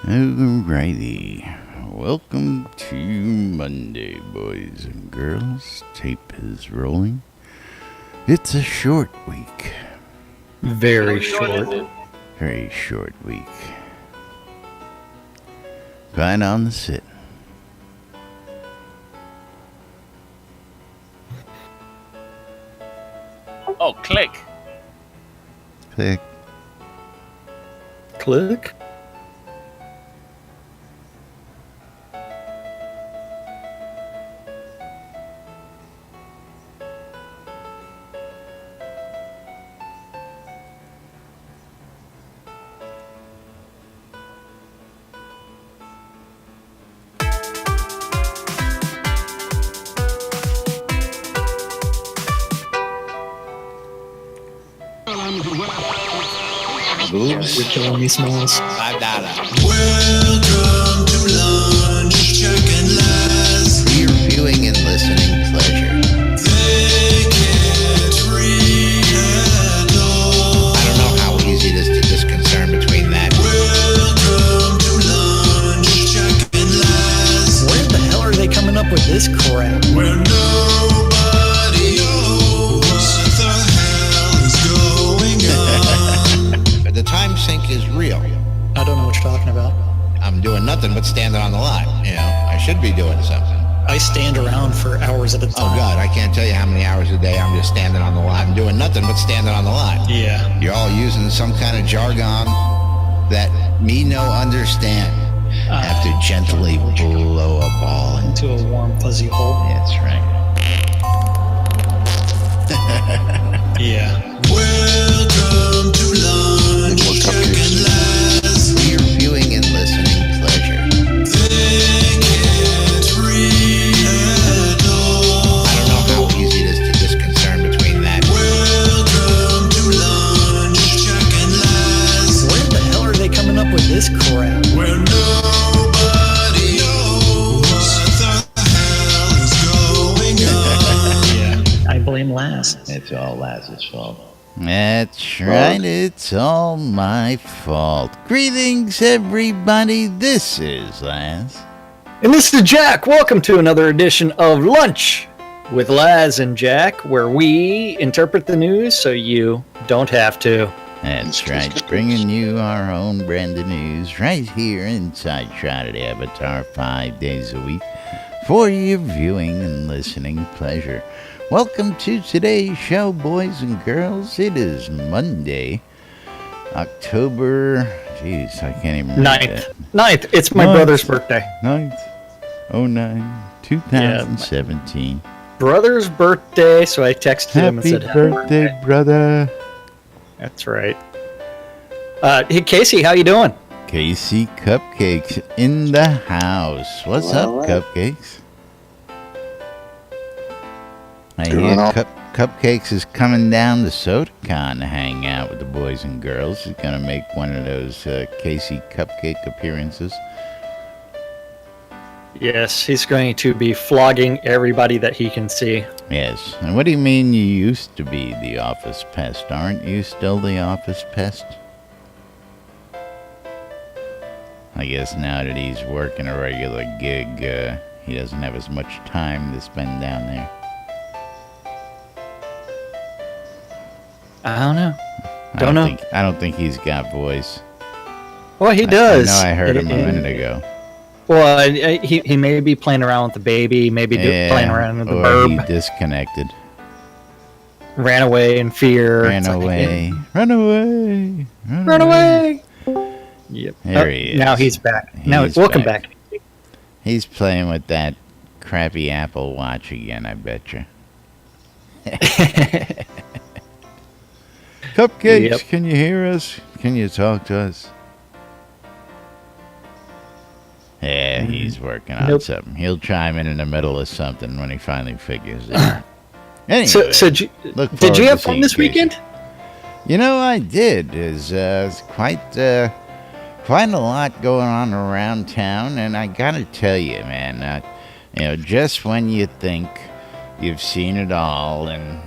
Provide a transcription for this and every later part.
Alrighty, welcome to Monday, boys and girls. Tape is rolling. It's a short week. Very short. Very short week. Quiet on the sit. Oh, click. Click. Click. Boobs. You're killing me, Smalls. $5. Welcome to lunch, Chuck and Laz. Your viewing and listening pleasure. They can't read at all. I don't know how easy it is to discern between that. Welcome to lunch, Chuck and Laz. Where the hell are they coming up with this crap? Where nobody knows what the hell is going on. The time sink is real. I don't know what you're talking about. I'm doing nothing but standing on the lot. I should be doing something. I stand around for hours at a Oh time. God, I can't tell you how many hours a day I'm just standing on the lot. I'm doing nothing but standing on the lot. Yeah. You're all using some kind of jargon that me no understand. I have to gently blow a ball into. Into a warm, fuzzy hole. That's right. Yeah. Welcome to lunch, Chuck and Laz. Your viewing and listening pleasure. They can't read at all. I don't know how easy it is to discern between that. Welcome to lunch, Chuck and Laz. Where the hell are they coming up with this crap? Where nobody knows what the hell is going on. Yeah. I blame Laz. It's all Laz's fault. That's right, it's all my fault. Greetings, everybody. This is Laz. And this is Jack. Welcome to another edition of Lunch with Laz and Jack, where we interpret the news so you don't have to. That's right, bringing you our own brand of news right here inside Shroud Avatar 5 days a week for your viewing and listening pleasure. Welcome to today's show, boys and girls. It is Monday, October, jeez, I can't even remember Ninth. It's my brother's birthday. 9th, 2017. Brother's birthday, so I texted him and Happy said, birthday, brother. That's right. Hey, Casey, how you doing? Casey Cupcakes in the house. What's up, Cupcakes? I hear Cupcakes is coming down to SodaCon to hang out with the boys and girls. He's going to make one of those Casey Cupcake appearances. Yes, he's going to be flogging everybody that he can see. Yes. And what do you mean you used to be the office pest? Aren't you still the office pest? I guess now that he's working a regular gig, he doesn't have as much time to spend down there. I don't know. I don't think he's got voice. Well, he does. I know I heard him a minute ago. Well, he may be playing around with the baby, maybe playing around with the or burb. he disconnected. Ran away in fear. Run away. Run away. Run away. Yep. There he is. Now he's back. He's Welcome back. He's playing with that crappy Apple Watch again, I betcha. Cupcakes, Yep. Can you hear us? Can you talk to us? Yeah, he's working on something. He'll chime in the middle of something when he finally figures it out. Anyway, So did you have fun this weekend? I did. It's quite a lot going on around town, and I gotta tell you, man, just when you think you've seen it all, and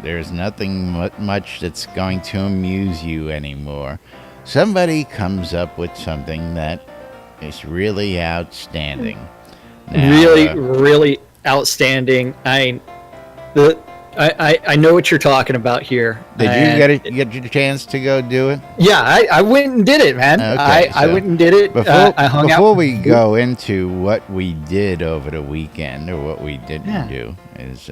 there's nothing much that's going to amuse you anymore, somebody comes up with something that It's really outstanding. Really, Now, really outstanding. I know what you're talking about here. did you And get your chance to go do it? Yeah, I went and did it, man. Okay, I so went and did it. I hung out. Before we go into what we did over the weekend or what we didn't Yeah. do is,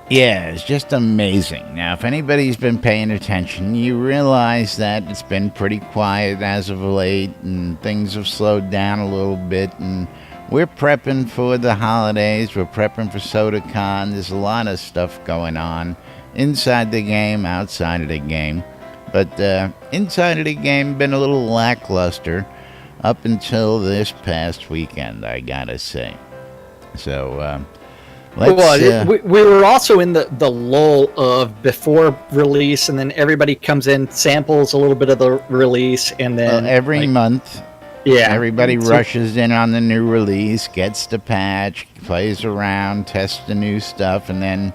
yeah, it's just amazing. Now, if anybody's been paying attention, you realize that it's been pretty quiet as of late, and things have slowed down a little bit, and we're prepping for the holidays. We're prepping for SodaCon. There's a lot of stuff going on inside the game, outside of the game. But inside of the game, been a little lackluster up until this past weekend, I gotta say. So let's. We were also in the lull of before release, and then everybody comes in, samples a little bit of the release, and then every month. Yeah, Everybody rushes in on the new release, gets the patch, plays around, tests the new stuff, and then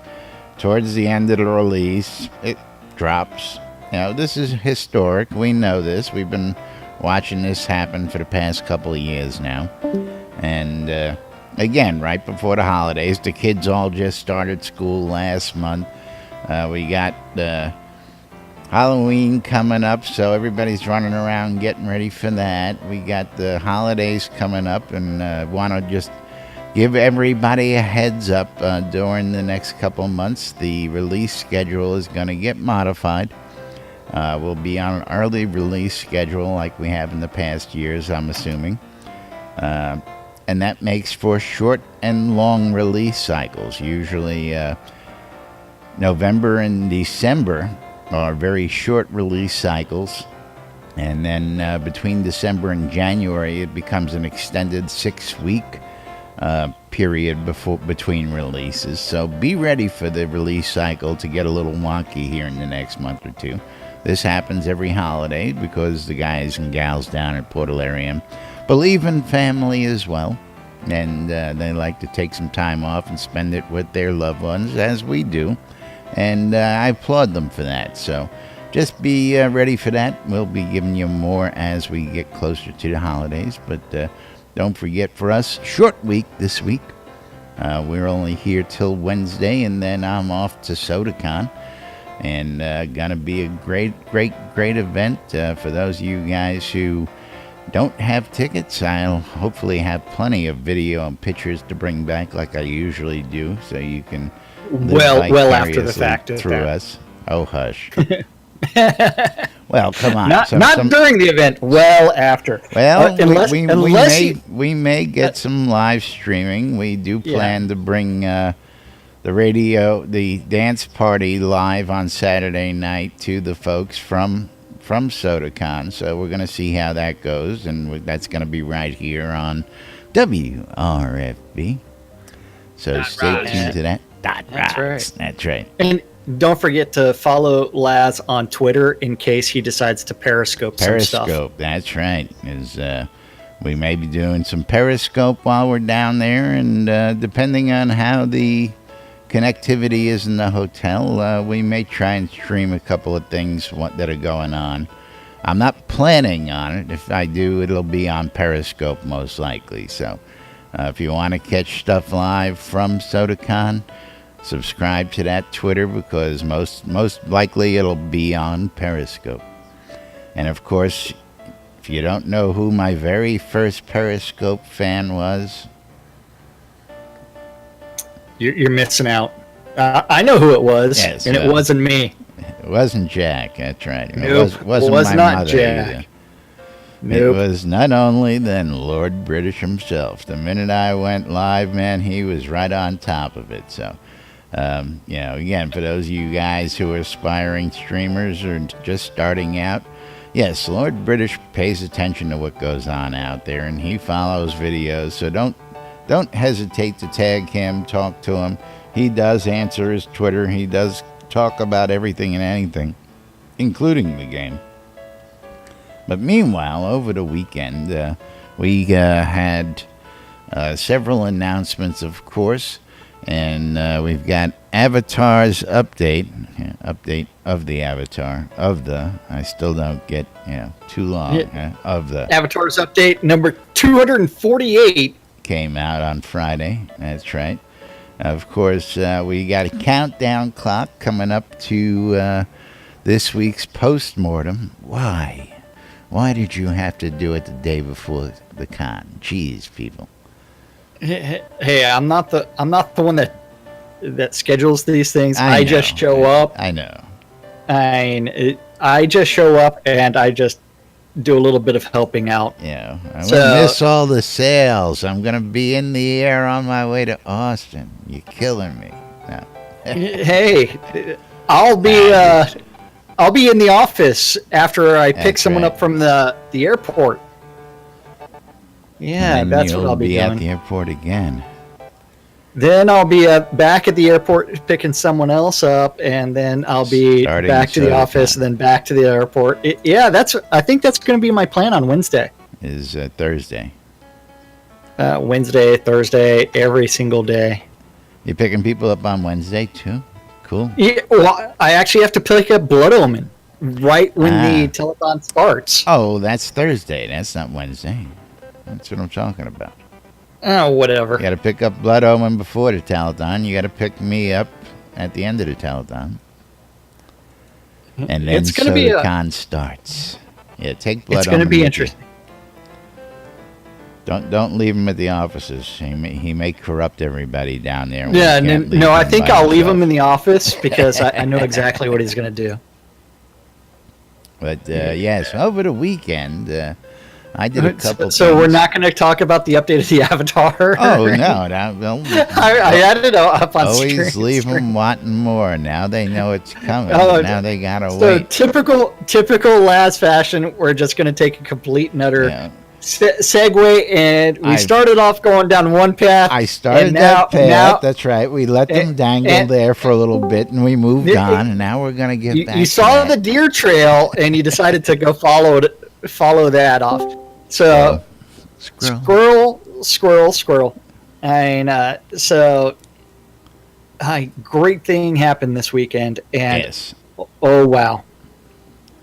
towards the end of the release, it drops. This is historic. We know this. We've been watching this happen for the past couple of years now. And again, right before the holidays, the kids all just started school last month. We got Halloween coming up, so everybody's running around getting ready for that. We got the holidays coming up, and want to just give everybody a heads up during the next couple months. The release schedule is going to get modified. We'll be on an early release schedule like we have in the past years, I'm assuming. And that makes for short and long release cycles. Usually November and December are very short release cycles, and then between December and January it becomes an extended 6-week period between releases. So be ready for the release cycle to get a little wonky here in the next month or two. This happens every holiday because the guys and gals down at Portalarium believe in family as well, and they like to take some time off and spend it with their loved ones, as we do. And I applaud them for that. So just be ready for that. We'll be giving you more as we get closer to the holidays. But don't forget, for us, short week this week. We're only here till Wednesday, and then I'm off to SodaCon. And going to be a great event. For those of you guys who don't have tickets, I'll hopefully have plenty of video and pictures to bring back like I usually do, so you can well after the fact through us. Oh, hush. Well, come on. Not during the event. Well after. Well, we may get some live streaming. We do plan to bring the dance party live on Saturday night to the folks from SodaCon. So we're going to see how that goes, and that's going to be right here on WRFB. So stay tuned to that. That's right. That's right. And don't forget to follow Laz on Twitter in case he decides to Periscope some stuff. Periscope, that's right. We may be doing some Periscope while we're down there, and depending on how the connectivity is in the hotel, we may try and stream a couple of things that are going on. I'm not planning on it. If I do, it'll be on Periscope most likely. So if you want to catch stuff live from SodaCon, subscribe to that Twitter, because most likely it'll be on Periscope. And of course, if you don't know who my very first Periscope fan was, you're missing out. I know who it was, yes, and it wasn't me. It wasn't Jack. That's right. Nope, it wasn't was my not mother Jack. either. Nope. It was none only than Lord British himself. The minute I went live, man, he was right on top of it. So, again, for those of you guys who are aspiring streamers or just starting out, yes, Lord British pays attention to what goes on out there, and he follows videos. So don't hesitate to tag him, talk to him. He does answer his Twitter. He does talk about everything and anything, including the game. But meanwhile, over the weekend, we had several announcements, of course. And we've got Avatar's update of the Avatar, I still don't get, too long, of the, Avatar's update number 248. came out on Friday, that's right. Of course, we got a countdown clock coming up to this week's postmortem. Why? Why did you have to do it the day before the con? Jeez, people. Hey, I'm not the one that schedules these things. I just show up. I know. I just show up and I just do a little bit of helping out. Yeah, I'm gonna miss all the sales. I'm gonna be in the air on my way to Austin. You're killing me. No. Hey, I'll be in the office after I pick someone up from the airport. Yeah, And that's you'll what I'll be be at doing. the airport again. Then I'll be back at the airport picking someone else up, and then I'll be Starting back to the soda office, time. and then back to the airport. I think that's going to be my plan on Wednesday. Is Thursday. Wednesday, Thursday, every single day. You picking people up on Wednesday too? Cool. Yeah, well, I actually have to pick up Blood Omen right when the telethon starts. Oh, that's Thursday. That's not Wednesday. That's what I'm talking about. Oh, whatever. You got to pick up Blood Omen before the telethon. You got to pick me up at the end of the telethon. And then It's gonna be the con starts. Yeah, take Blood Omen. It's going to be with you. interesting. Don't leave him at the offices. He may corrupt everybody down there. Yeah, We can't leave no, I him think by I'll leave himself. him in the office because I know exactly what he's going to do. But yes, over the weekend, I did a couple. So we're things. not going to talk about the update of the Avatar. Oh no! Well, I had it up on always screen. leave them wanting more. Now they know it's coming. Oh, Now they gotta So wait. typical Laz fashion, we're just going to take a complete and utter Yeah. segue, and we I've- started off going down one path. I started and that path. now That's right. We let them and- dangle and- there for a little bit, and we moved It- on. And now we're gonna get back. you to saw that. the deer trail, and you decided to go follow that off. So Squirrel. squirrel. And great thing happened this weekend, and Yes. oh wow!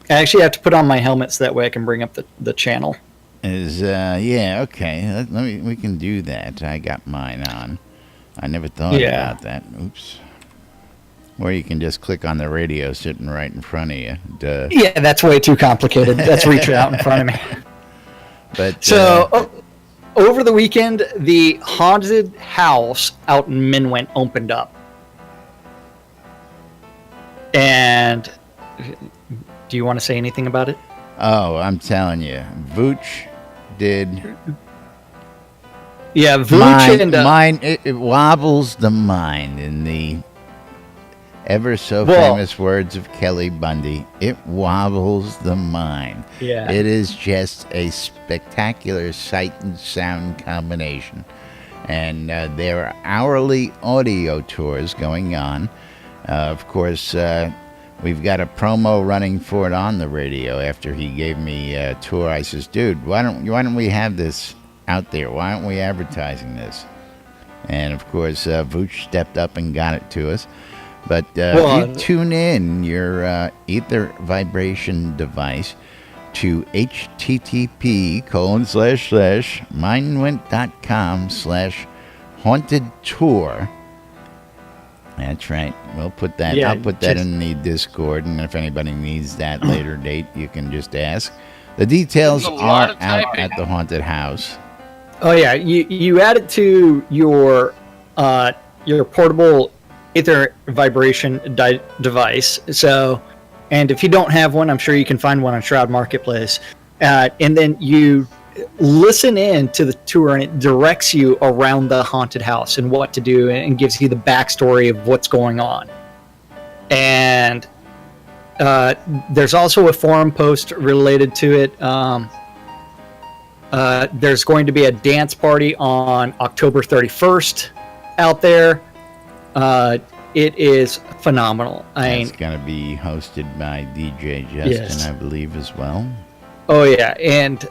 I actually have to put on my helmet so that way I can bring up the channel. Is okay. We can do that. I got mine on. I never thought Yeah. about that. Oops. Or you can just click on the radio sitting right in front of you. Duh. Yeah, that's way too complicated. That's reaching out in front of me. But So over the weekend, the haunted house out in Minwent opened up, and do you want to say anything about it? oh, I'm telling you, Vooch did Yeah, Vooch and mine. It wobbles the mind in the ever so Well- famous words of Kelly Bundy. It wobbles the mind. yeah. It is just a spectacular sight and sound combination. And there are hourly audio tours going on. Of course, we've got a promo running for it on the radio. After he gave me a tour, I says, dude, why don't we have this out there? Why aren't we advertising this? And of course, Vooch stepped up and got it to us. But Well, if you tune in your ether vibration device to http://mindwent.com/haunted tour. That's right. We'll put that. Yeah, I'll put that just- in the Discord, and if anybody needs that later date, you can just ask. The details There's a lot are of out typing. at the haunted house. Oh yeah, you add it to your portable ether vibration device. So, and if you don't have one, I'm sure you can find one on Shroud Marketplace. And then you listen in to the tour, and it directs you around the haunted house and what to do, and gives you the backstory of what's going on. And there's also a forum post related to it. There's going to be a dance party on October 31st out there. It is phenomenal. It's going to be hosted by DJ Justin, Yes. I believe, as well. Oh yeah, and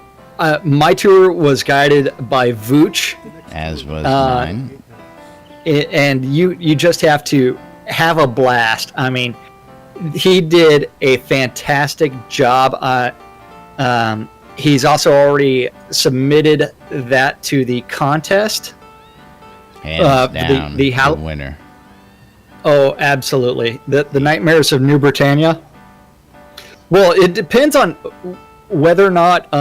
my tour was guided by Vooch. As was Uh, mine. and you just have to have a blast. I mean, he did a fantastic job. He's also already submitted that to the contest. Hands down, the winner. Oh, absolutely. The Nightmares of New Britannia. Well, it depends on whether or not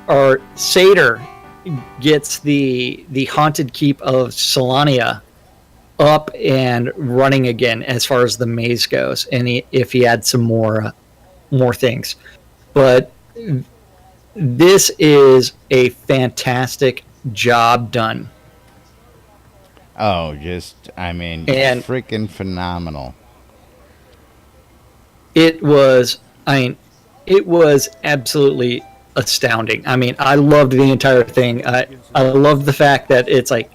or Satyr gets the haunted keep of Solania up and running again as far as the maze goes, and if he adds some more things. But this is a fantastic job done. Oh, and freaking phenomenal. It was absolutely astounding. I mean, I loved the entire thing. I love the fact that it's like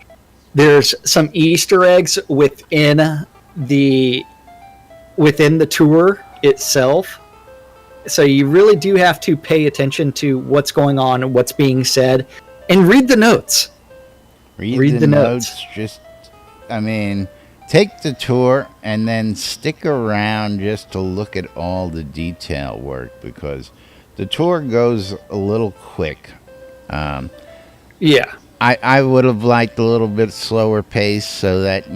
there's some Easter eggs within the tour itself. So you really do have to pay attention to what's going on and what's being said, and read the notes. Read the notes. Take the tour and then stick around just to look at all the detail work, because the tour goes a little quick. Yeah. I would have liked a little bit slower pace so that,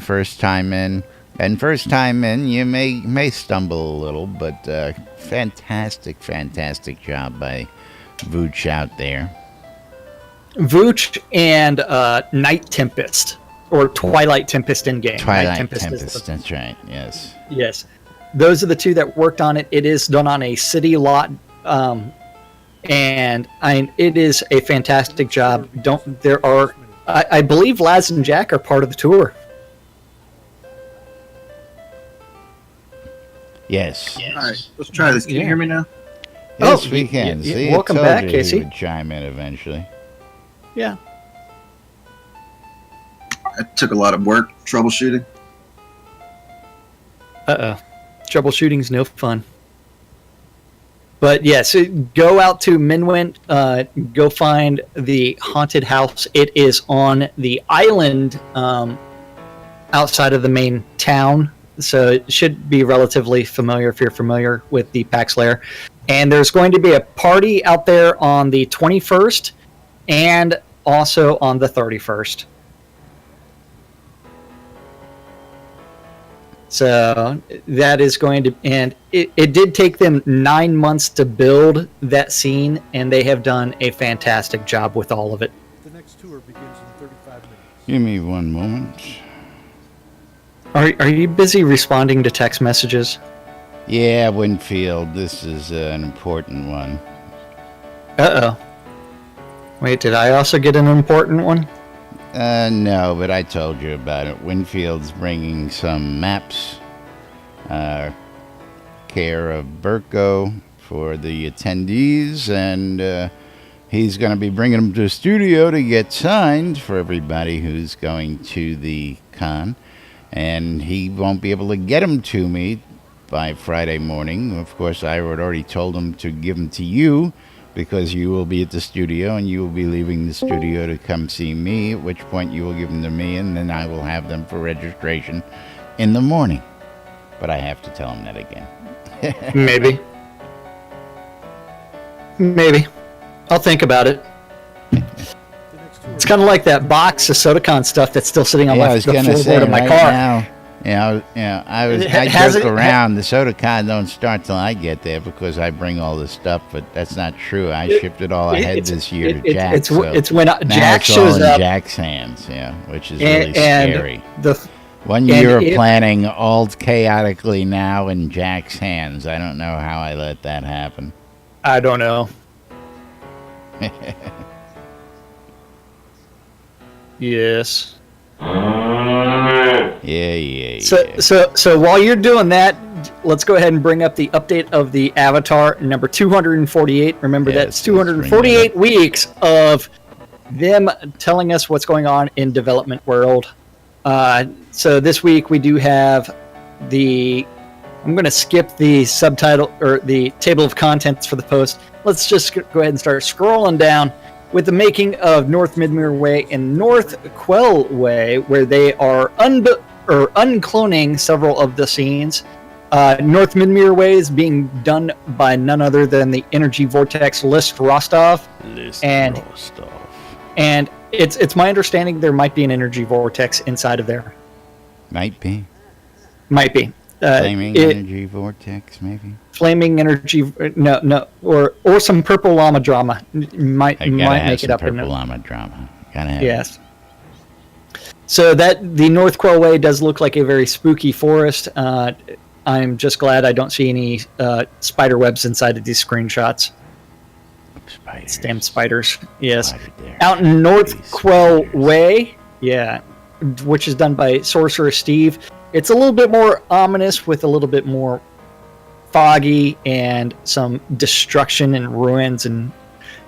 first time in you may stumble a little, but fantastic job by Vooch out there. Vooch and Night Tempest, or Twilight Tempest in game. Twilight Tempest, that's right, yes. Yes. Those are the two that worked on it. It is done on a city lot, and it is a fantastic job. I believe Laz and Jack are part of the tour. Yes. All right, let's try this. Can you hear me now? Yes, we can. See, welcome back, Casey. He would chime in eventually. Yeah. That took a lot of work troubleshooting. Troubleshooting's no fun. But yes, go out to Minwent, go find the haunted house. It is on the island outside of the main town, so it should be relatively familiar if you're familiar with the Pax Lair. And there's going to be a party out there on the 21st and also on the 31st. So that is going to, and it did take them 9 months to build that scene, and they have done a fantastic job with all of it. The next tour begins in 35 minutes. Give me one moment. Are you busy responding to text messages? Yeah, Winfield, this is an important one. Uh-oh. Wait, did I also get an important one? No, but I told you about it. Winfield's bringing some maps, care of Burko for the attendees, and he's going to be bringing them to the studio to get signed for everybody who's going to the con, and he won't be able to get them to me by Friday morning. Of course, I had already told him to give them to you, because you will be at the studio and you will be leaving the studio to come see me, at which point you will give them to me, and then I will have them for registration in the morning. But I have to tell him that again. Maybe. I'll think about it. It's kind of like that box of SodaCon stuff that's still sitting on the floorboard of my car. Now, I joke around. The SodaCon don't start till I get there because I bring all the stuff, but that's not true. I shipped it all ahead this year to Jack. It's when Jack it's all shows in up. Jack's hands, which is really scary. And 1 year of planning all chaotically now in Jack's hands. I don't know how I let that happen. I don't know. Yes. Yeah. So while you're doing that, let's go ahead and bring up the update of the Avatar number 248. Remember, that's 248 weeks of them telling us what's going on in development world. So this week we do have I'm going to skip the subtitle or the table of contents for the post. Let's just go ahead and start scrolling down. with the making of North Midmere Way and North Quell Way, where they are uncloning several of the scenes. North Midmere Way is being done by none other than the Energy Vortex List Rostov. And it's my understanding there might be an Energy Vortex inside of there. Might be. Flaming energy vortex, maybe. Flaming energy, no, or some purple llama drama might make it up. Purple llama drama. Gotta have yes. So that the North Quell Way does look like a very spooky forest. I'm just glad I don't see any spider webs inside of these screenshots. Spiders. Damn spiders. Yes. Spider Out in North Quell Way, yeah, which is done by Sorcerer Steve. It's a little bit more ominous with a little bit more foggy and some destruction and ruins and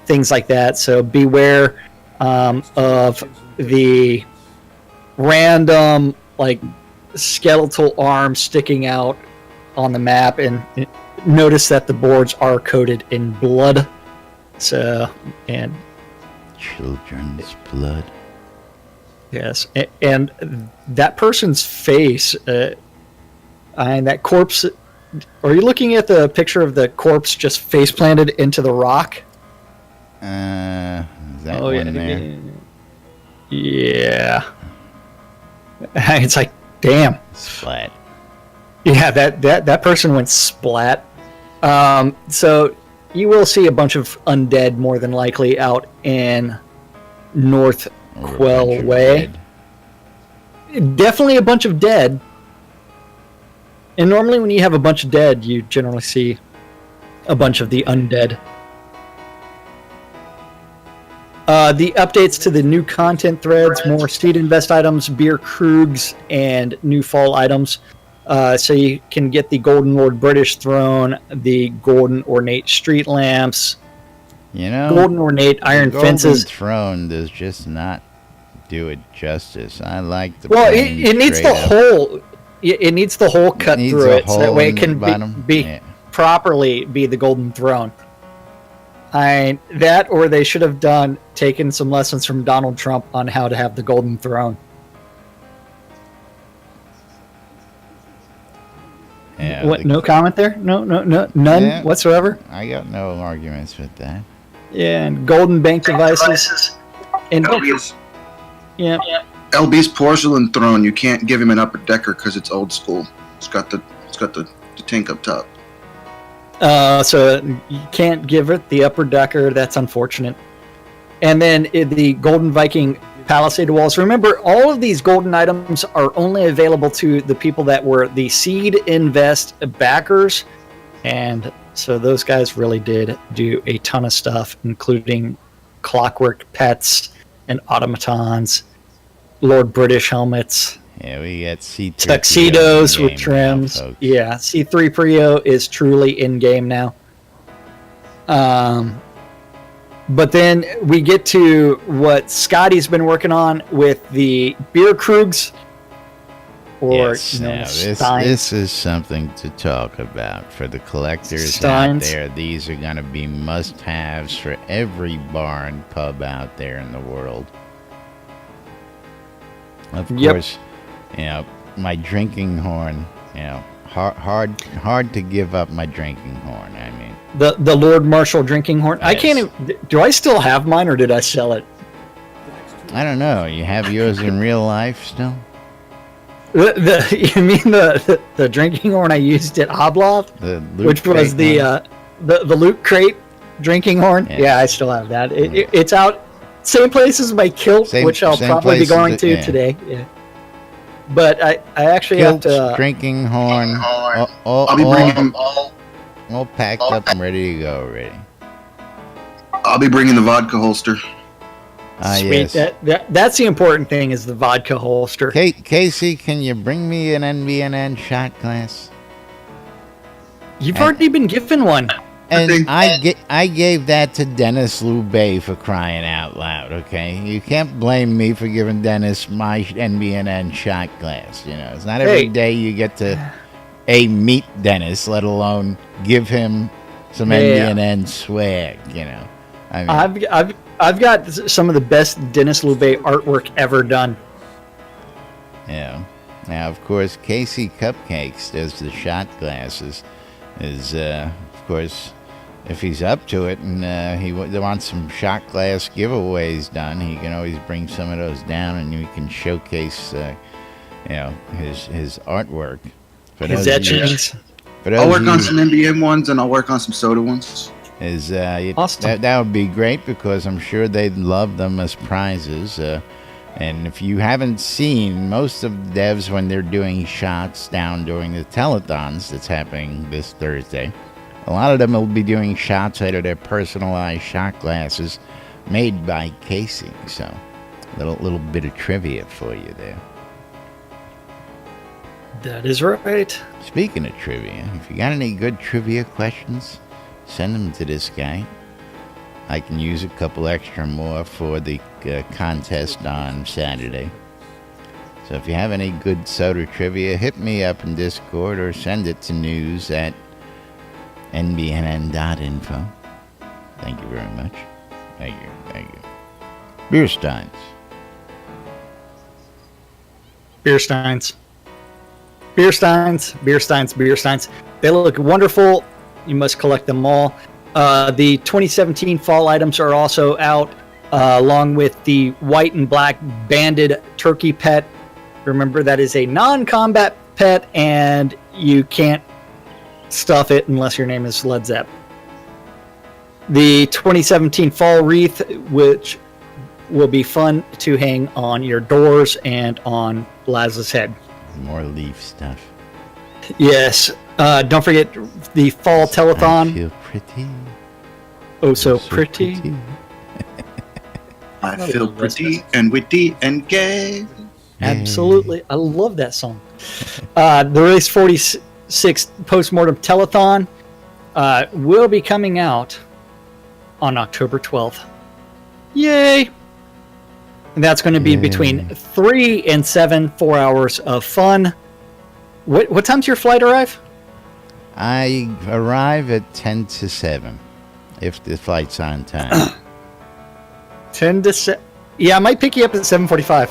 things like that. So beware of the random like skeletal arms sticking out on the map, and notice that the boards are coated in blood. So, and children's blood. Yes, and that person's face, and that corpse. Are you looking at the picture of the corpse just face planted into the rock? Is that one there? Yeah. It's like, damn. Splat. Yeah, that person went splat. So you will see a bunch of undead more than likely out in North Quell Way. Definitely a bunch of dead. And normally when you have a bunch of dead, you generally see a bunch of the undead. The updates to the new content threads, more Seed Invest items, beer krugs, and new fall items. So you can get the Golden Lord British Throne, the Golden Ornate Street Lamps, Golden Ornate Iron Fences. Golden Throne does just not do it justice. I like the it needs the whole. It needs the hole cut through it, so that way it can be properly be the Golden Throne. That, or they should have taken some lessons from Donald Trump on how to have the Golden Throne. Yeah, what? No comment there? No, none whatsoever. I got no arguments with that. Yeah, and Golden Bank devices. And LB's porcelain throne. You can't give him an upper decker because it's old school. It's got the tank up top. So you can't give it the upper decker. That's unfortunate. And then the Golden Viking Palisade walls. Remember, all of these golden items are only available to the people that were the Seed Invest backers. And so those guys really did do a ton of stuff, including clockwork pets and automatons, Lord British helmets. Yeah, we got C3PO tuxedos with trims. Now, yeah, C3PO is truly in game now. But then we get to what Scotty's been working on with the beer krugs. Or yes, now this is something to talk about for the collectors Steins. Out there. These are going to be must-haves for every bar and pub out there in the world. Of course, my drinking horn. Hard to give up my drinking horn. I mean, the Lord Marshal drinking horn. Yes. I can't even, do I still have mine, or did I sell it? I don't know. You have yours in real life still? You mean the drinking horn I used at Oblov, which was the loot crate drinking horn? Yes. Yeah, I still have that. It's out same place as my kilt, which I'll probably be going to today. Yeah. But I actually Kilt, have to drinking horn. I'll be bringing them all. All packed up and ready to go already. I'll be bringing the vodka holster. Sweet. Yes. That's the important thing, is the vodka holster. Casey, can you bring me an NBNN shot glass? You've already been given one. And I gave that to Dennis Loubet, for crying out loud, okay? You can't blame me for giving Dennis my NBNN shot glass. It's not every day you get to meet Dennis, let alone give him some NBNN swag, I mean, I've got some of the best Dennis Lubbe artwork ever done. Yeah. Now, of course, Casey Cupcakes does the shot glasses. Of course, if he's up to it and he wants some shot glass giveaways done, he can always bring some of those down and we can showcase, his artwork. His etchings. I'll work on some NBN ones and I'll work on some soda ones. Awesome. That would be great because I'm sure they'd love them as prizes. And if you haven't seen, most of the devs, when they're doing shots down during the telethons that's happening this Thursday, a lot of them will be doing shots out of their personalized shot glasses made by Casey. So, little bit of trivia for you there. That is right. Speaking of trivia, if you got any good trivia questions, send them to this guy. I can use a couple extra more for the contest on Saturday. So if you have any good soda trivia, hit me up in Discord or send it to news@nbnn.info. Thank you very much. Thank you. Beer steins. Beer steins. Beer steins. Beer steins. Beer steins. They look wonderful. You must collect them all. The 2017 fall items are also out, along with the white and black banded turkey pet. Remember, that is a non-combat pet, and you can't stuff it unless your name is Led Zepp. The 2017 fall wreath, which will be fun to hang on your doors and on Laz's head. More leaf stuff. Yes. Don't forget the fall telethon. I feel pretty. Oh, so pretty. I feel pretty and witty and gay. Absolutely. I love that song. The Race 46 Postmortem Telethon will be coming out on October 12th. Yay! And that's going to be between 3 and 7, 4 hours of fun. What time's your flight arrive? I arrive at 10 to 7, if the flight's on time. 10 to 7. Yeah, I might pick you up at 7:45.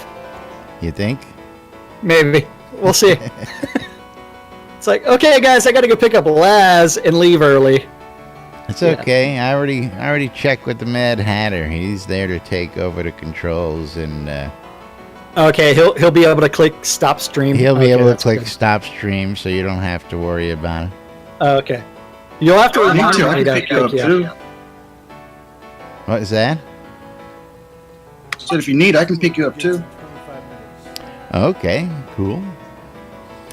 You think? Maybe. We'll see. It's like, okay, guys, I got to go pick up Laz and leave early. It's okay. I already checked with the Mad Hatter. He's there to take over the controls and... Okay, he'll be able to click stop stream. He'll be able to click good. stop stream, so you don't have to worry about it. Okay. You'll have to I need remind to. I me can to pick you up too. What is that? So if you need, I can pick you up too. 25 minutes. Okay, cool.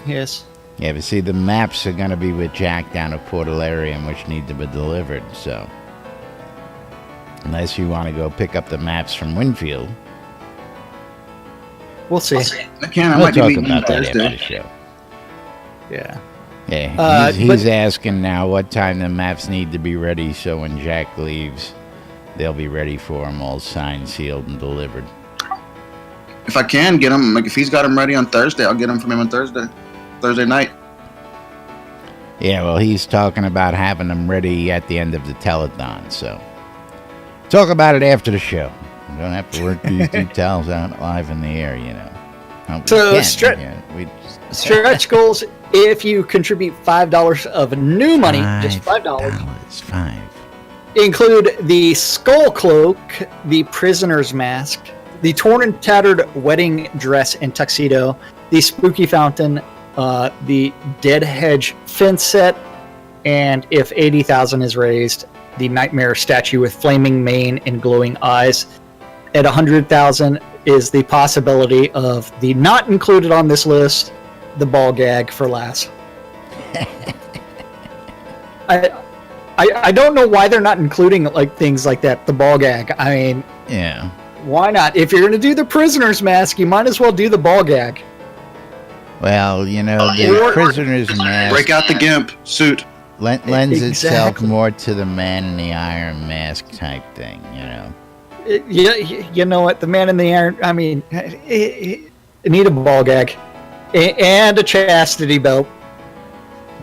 Yes. Yeah, but see, the maps are going to be with Jack down at Portalarium, which need to be delivered, so... Unless you want to go pick up the maps from Winfield. We'll see. I can. I We'll might be talk meeting you about that after the Thursday. show. Yeah. Yeah, he's but- asking now what time the maps need to be ready, so when Jack leaves, they'll be ready for him, all signed, sealed, and delivered. If I can get him, like if he's got them ready on Thursday, I'll get them from him on Thursday night. Yeah, well, he's talking about having them ready at the end of the telethon, so... Talk about it after the show. We don't have to work these details out live in the air, you know. Well, we So, can, Stretch goals, if you contribute $5 of new money, just $5, $5. include the skull cloak, the prisoner's mask, the torn and tattered wedding dress and tuxedo, the spooky fountain, the dead hedge fence set, and if 80,000 is raised, the nightmare statue with flaming mane and glowing eyes. At 100,000 is the possibility of the not included on this list, the ball gag for Lass. I don't know why they're not including like things like that, the ball gag. I mean, Yeah. why not? If you're going to do the prisoner's mask, you might as well do the ball gag. Well, you know, the prisoner's mask Break out the gimp suit. lends itself Exactly. more to the man in the iron mask type thing, you know. You know what? The man in the iron, I mean, you need a ball gag and a chastity belt.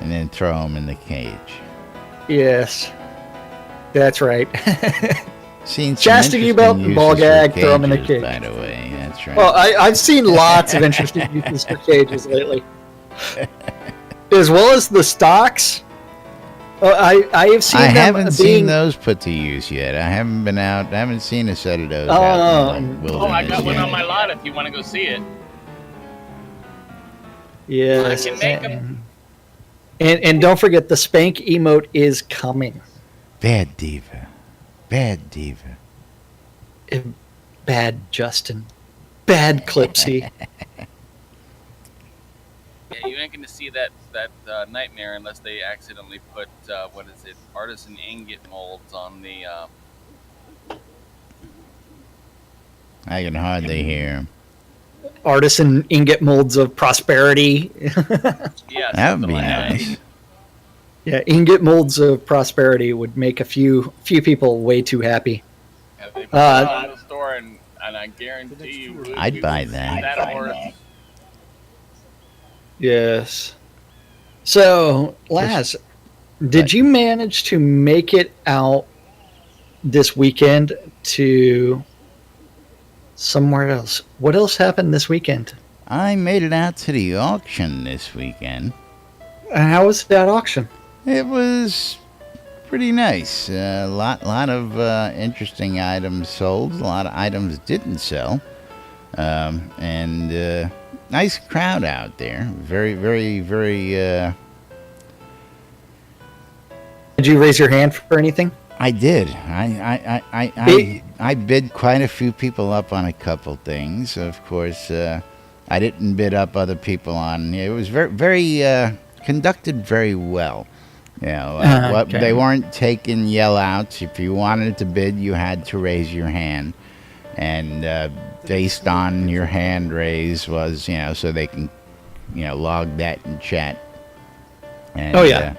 And then throw him in the cage. Yes, that's right. Seen some Chastity belt and interesting ball uses for gag, throw 'em in the cages, cage. by the way. That's right. Well, I've seen lots of interesting uses for cages lately, as well as the stocks. I have seen I them haven't seen being. those put to use yet. I haven't been out. I haven't seen a set of those Oh, out in the Oh, I wilderness got one yet. on my lot if you want to go see it. Yes, I can make 'em. and don't forget the spank emote is coming. Bad diva. Bad diva. Bad Justin, bad Clipsy. Yeah, you ain't going to see that nightmare unless they accidentally put artisan ingot molds on the. I can hardly hear him. Artisan ingot molds of prosperity. Yeah, That would something be like that. nice. Yeah, ingot molds of prosperity would make a few people way too happy. Yeah, they put it on the store, and I guarantee you, I'd buy that. That horse. Yes. So, Laz, did you manage to make it out this weekend to somewhere else? What else happened this weekend? I made it out to the auction this weekend. And how was that auction? It was pretty nice. A lot of interesting items sold. A lot of items didn't sell. And nice crowd out there. Very, very, very. Did you raise your hand for anything? I did. I bid quite a few people up on a couple things. Of course, I didn't bid up other people on. It was very conducted very well. You know, Okay. they weren't taking yell outs. If you wanted to bid, you had to raise your hand, and based on your hand raise was, so they can, log that in chat. And, Oh, yeah.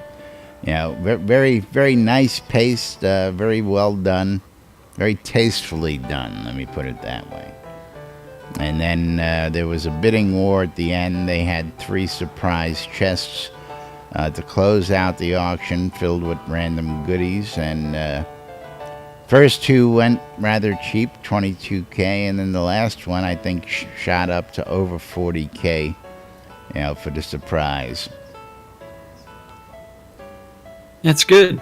Very, very nice paced, very well done, very tastefully done. Let me put it that way. And then there was a bidding war at the end. They had 3 surprise chests to close out the auction, filled with random goodies. And first 2 went rather cheap, $22K, and then the last one I think shot up to over $40K, for the surprise. That's good.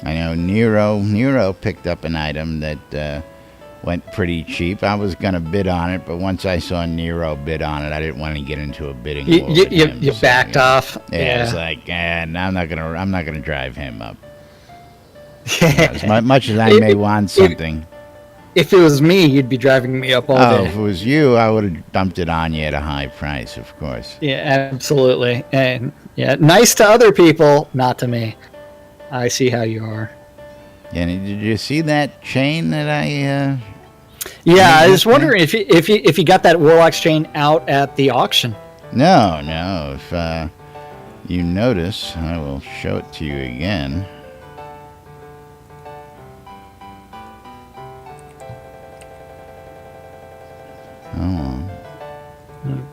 I know Nero picked up an item that went pretty cheap. I was gonna bid on it, but once I saw Nero bid on it, I didn't want to get into a bidding war with him. You So, backed off. Yeah, I was like, I'm not gonna drive him up. As much as I may want something. If it was me, you'd be driving me up all Oh, day. if it was you, I would have dumped it on you at a high price, of course. Yeah, absolutely. And yeah, nice to other people, not to me. I see how you are. And did you see that chain that I? Yeah, I Mhm. was wondering if you got that Warlock's chain out at the auction. No. If you notice, I will show it to you again. Oh.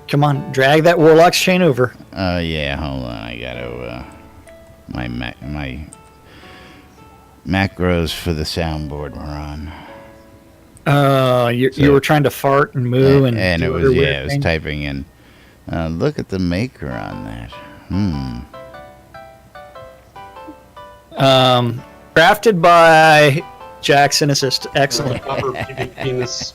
Come on, drag that Warlock's chain over. Yeah. Hold on. I gotta. My macros for the soundboard were on. You So- were trying to fart and moo and it do was other weird it was things. typing in. Look at the maker on that. Crafted by Jackson Assist. Excellent. Upper pubic penis.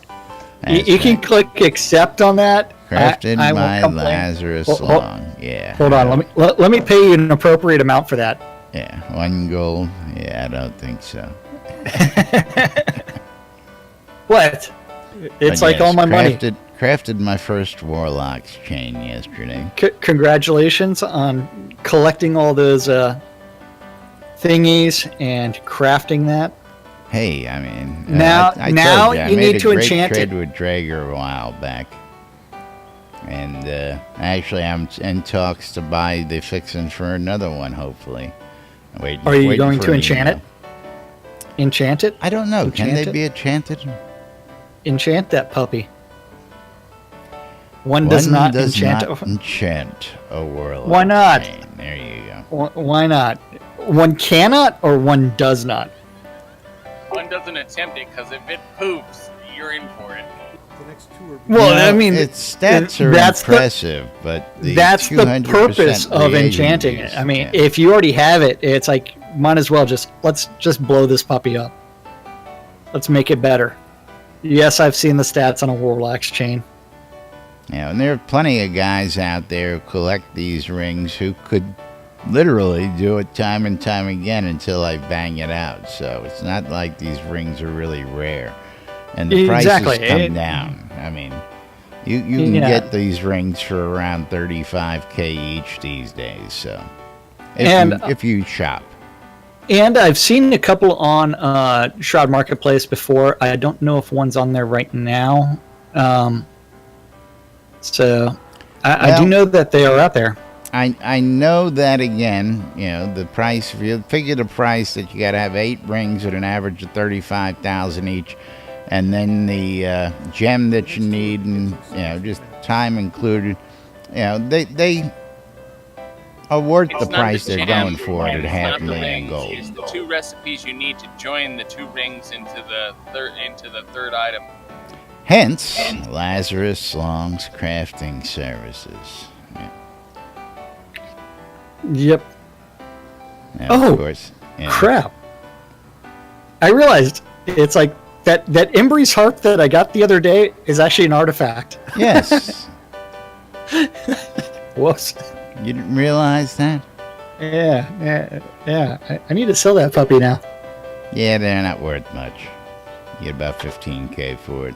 You can click accept on that. Crafted I won't by complain. Lazarus Hold- Long. Yeah. Hold on, let me pay you an appropriate amount for that. Yeah. 1 gold. Yeah, I don't think so. What? It's But like yes, all my money. Crafted my first Warlock's chain yesterday. Congratulations on collecting all those thingies and crafting that. Hey, I mean, Now- I now told I you made need a to great enchant trade it. with Drager a while back, and actually, I'm in talks to buy the fixins for another one. Hopefully, Are you waiting going for to an enchant email. it? Enchant it? I don't know. Can Enchant they it? be enchanted? Enchant that puppy. One does not enchant. A Warlock. Why not? chain. There you go. Why not? One cannot or one does not? one doesn't attempt it, because if it poops, you're in for it. The next two are Well, You know, I mean, its stats are that's the- impressive, but that's the 200% purpose of reagent enchanting use, it. I mean, yeah. if you already have it, it's like might as well let's just blow this puppy up. Let's make it better. Yes, I've seen the stats on a Warlax chain. Yeah, and there are plenty of guys out there who collect these rings who could literally do it time and time again until I bang it out. So it's not like these rings are really rare. And the Exactly. prices come down. I mean, you can get these rings for around $35K each these days. So if you shop. And I've seen a couple on Shroud Marketplace before. I don't know if one's on there right now. So I do know that they are out there. I know that, again, you know, the price, if you figure the price that you got to have 8 rings at an average of 35,000 each, and then the gem that you need, and, you know, just time included, you know, they are worth It's the not price they're gem, going for it at it's not the $500,000 rings, gold. It's the 2 recipes you need to join the 2 rings into the third item. Hence, Lazarus Long's crafting services. Yeah. Yep. Now, Oh, of course, yeah. Crap. I realized it's like that Embry's harp that I got the other day is actually an artifact. Yes. Whoops. You didn't realize that? Yeah. I need to sell that puppy now. Yeah, they're not worth much. You get about $15K for it.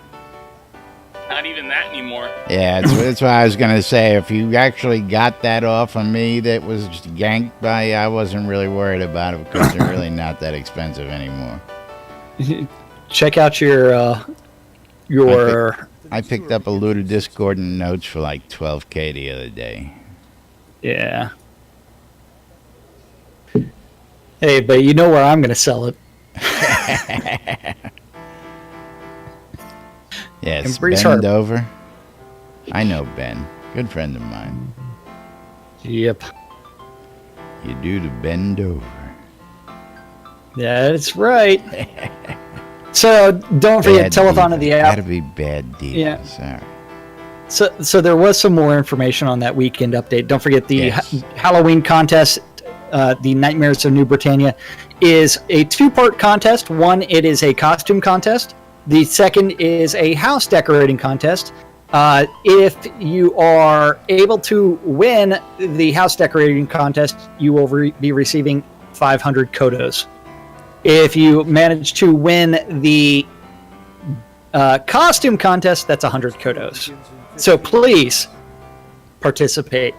Not even that anymore. Yeah, that's what I was going to say. If you actually got that off of me that was just yanked by, I wasn't really worried about it because they're really not that expensive anymore. Check out your I picked up a looted discordant notes for like $12K the other day. yeah. Hey, but you know where I'm going to sell it. Yes, Embry's Ben harp. Dover. I know Ben. Good friend of mine. Yep. You do to bend over. That's right. So don't forget, Bad telethon of the Diva. app. Gotta be bad diva. Yeah. Sorry. So there was some more information on that weekend update. Don't forget the Yes. Halloween contest, the Nightmares of New Britannia, is a 2-part contest. One, it is a costume contest. The second is a house decorating contest. If you are able to win the house decorating contest, you will be receiving 500 kodos. If you manage to win the costume contest, that's 100 kodos. So please participate.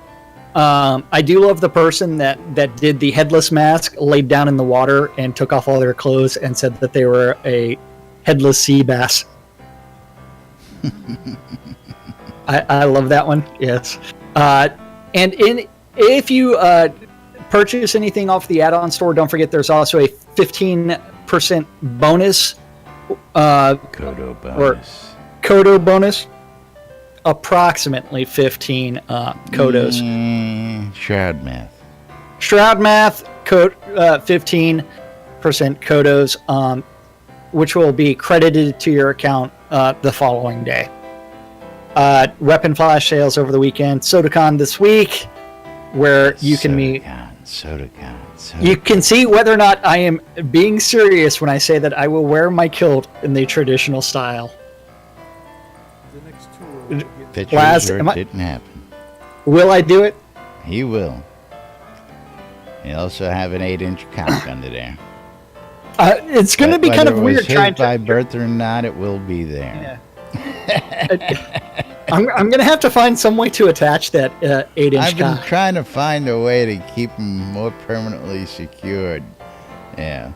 I do love the person that did the headless mask, laid down in the water, and took off all their clothes and said that they were a headless sea bass. I love that one. Yes. And if you purchase anything off the add-on store, don't forget there's also a 15% bonus. Kodo bonus. Kodo bonus. Approximately 15 kodos. Shroud math. Shroud math, 15% kodos, which will be credited to your account the following day. Weapon flash sales over the weekend. SodaCon this week, where you can meet. SodaCon. You can see whether or not I am being serious when I say that I will wear my kilt in the traditional style. The next two are Pictures Laz, or am it I- didn't happen. Will I do it? He will. He'll also have an 8-inch cock under there. It's going to be kind of Whether it was weird his trying by to. birth or not, it will be there. I'm going to have to find some way to attach that 8-inch I've been cock. trying to find a way to keep him more permanently secured. Yeah,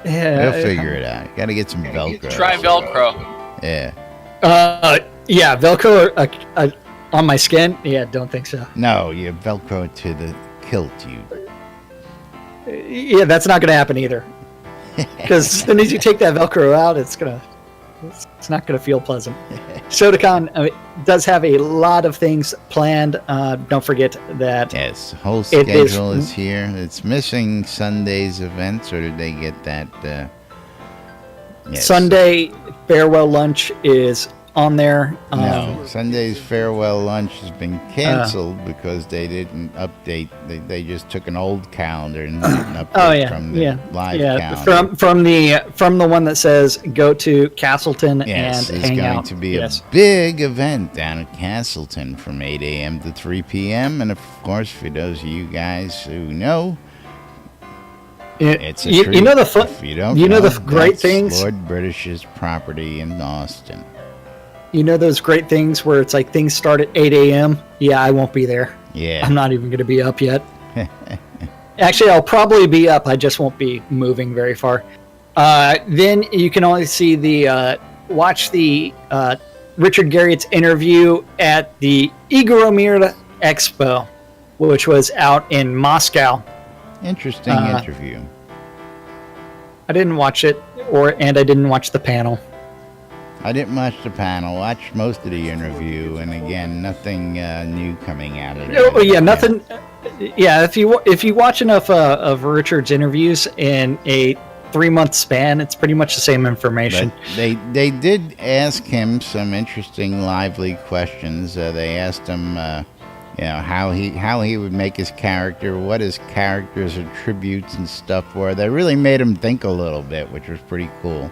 Yeah, we'll figure it out. Got to get some Velcro. Try Velcro. Yeah. Yeah, Velcro on my skin. Yeah, don't think so. No, you Velcro to the kilt. Yeah, that's not going to happen either. Because as soon as you take that Velcro out, it's not going to feel pleasant. SodaCon does have a lot of things planned. Don't forget that. Yes, whole It schedule is- is here. It's missing Sunday's events, or did they get that Yes. Sunday farewell lunch is on there. No, Sunday's farewell lunch has been canceled because they didn't update. They just took an old calendar and didn't update from the live calendar. From the one that says go to Castleton Yes, and it's hang going out. to be a big event down at Castleton from 8 a.m. to 3 p.m. And of course, for those of you guys who know, it's a treat. You know the If you don't the great that's things. Lord British's property in Austin. You know those great things where it's like things start at 8 a.m. Yeah, I won't be there. Yeah. I'm not even going to be up yet. Actually, I'll probably be up. I just won't be moving very far. Then you can only see watch the Richard Garriott's interview at the Igoromir Expo, which was out in Moscow. Interesting interview. I didn't watch it, and I didn't watch the panel. I didn't watch the panel. Watched most of the interview, and again, nothing new coming out of it. Oh yeah, nothing. Yeah, if you watch enough of Richard's interviews in a 3-month span, it's pretty much the same information. But they did ask him some interesting, lively questions. They asked him, how he would make his character, what his character's attributes and stuff were. They really made him think a little bit, which was pretty cool.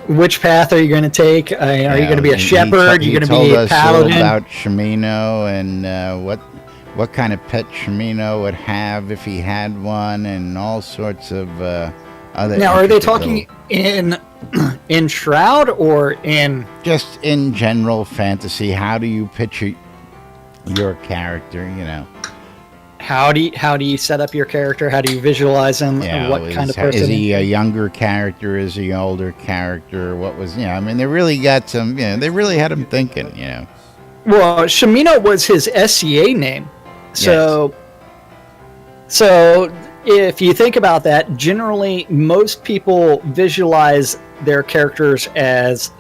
Which path are you going to take? Are you going to be a shepherd? You're going to be a paladin? He told us all about Shimino and what kind of pet Shimino would have if he had one, and all sorts of other. Now, are they talking in Shroud or in just in general fantasy? How do you picture your character? How do you set up your character? How do you visualize him? What kind of person is he? A younger character? Is he an older character? What was they really got some. They really had him thinking. Well, Shimino was his SCA name, so if you think about that, generally most people visualize their characters as